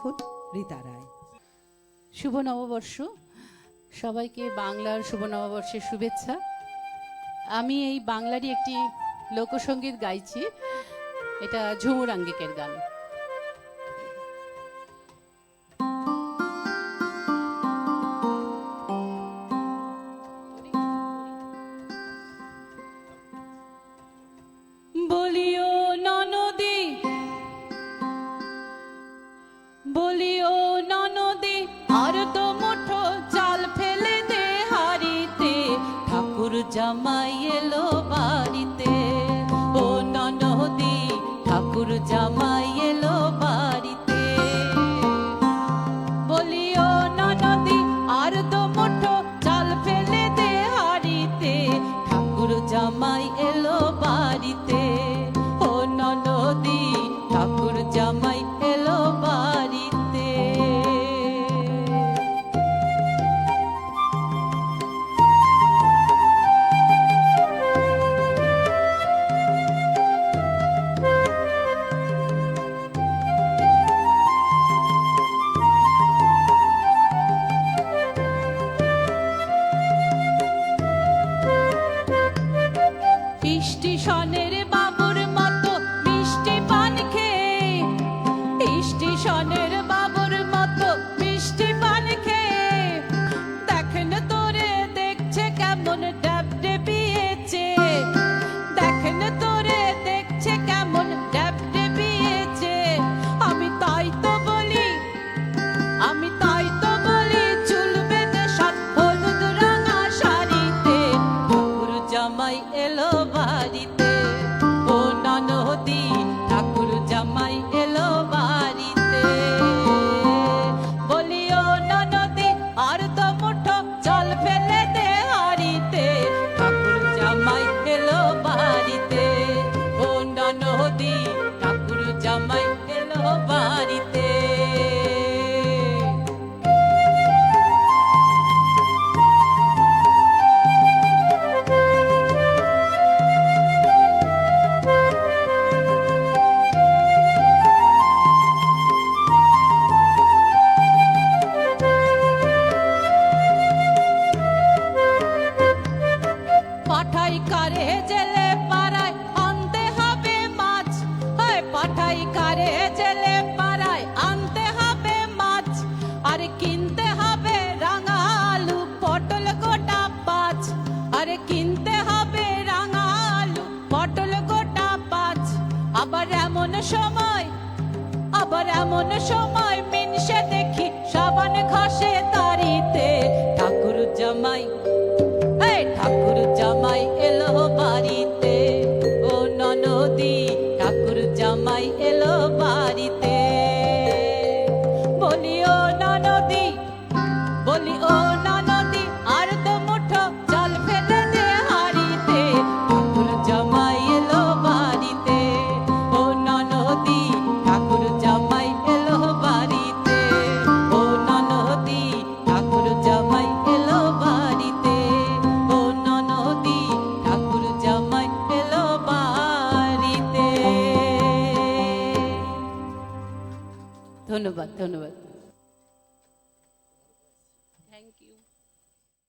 এখন রীতা রায়। শুভ নববর্ষ, সবাইকে বাংলার শুভ নববর্ষের শুভেচ্ছা। আমি এই বাংলারই একটি লোকসঙ্গীত গাইছি, এটা ঝুমুর আঙ্গিকের গান। বলিও ননদী, বলিও ননদী, আর তো মুঠো চাল ফেলে দে হাড়িতে, ঠাকুর জামাই এলো বাড়িতে। ও ননদী, ঠাকুর জামাই এলো বাড়িতে। বলিও ননদী, আর তো মুঠো চাল ফেলে দে হাড়িতে, ঠাকুর জামাই এলো বাড়িতে। ও ননদী, ঠাকুর জামাই এলো বাড়িতে। স্টেশনের বাবুর মতো মিষ্টি পান খেয়ে, স্টেশনের বাবুর মতো মিষ্টি পান খেয়ে, দেখেন তোরে দেখছে কেমন ড্যাব ডেবিয়েছে, দেখেন তোরে দেখছে কেমন ড্যাব ডেবিয়েছে। আমি তাই তো বলি, আমি তাই তো বলি, চুল বেঁধে সাত হলুদ রাঙা শাড়িতে, ঠাকুর জামাই এলো বাড়িতে। ও ননদী, ঠাকুর জামাই এলো বাড়িতে। বলিও ননদী, আর তো মুঠো জল ফেলে দে হাড়িতে, ঠাকুর জামাই এলো বাড়িতে। ও ননদী, ঠাকুর জামাই এলো বাড়িতে। পাঠাই কারে জেলে পাড়ায় আনতে হবে মাছ, পাঠাই কারে জেলে পাড়ায় আনতে হবে মাছ, আর কিনতে হবে রাঙা আলু পটল গোটা পাঁচ, আর কিনতে হবে রাঙা আলু পটল গোটা পাঁচ। আবার এমন সময়, আবার এমন সময় মিনসে দেখি সাবান ঘষে দাড়িতে, ঠাকুর জামাই, ঠাকুর জামাই এলো বাড়িতে। ও ননদী, ঠাকুর জামাই এলো বাড়িতে। বলিও ননদী, বলিও ননদী, আর তো মুঠো জল ফেলে দে হাড়িতে, ঠাকুর জামাই এলো বাড়িতে। ও ননদী, ঠাকুর জামাই এলো বাড়িতে। ও ননদী, ঠাকুর জামাই এলো বাড়িতে। ও ননদী, ঠাকুর জামাই এলো বাড়িতে। ধন্যবাদ, ধন্যবাদ।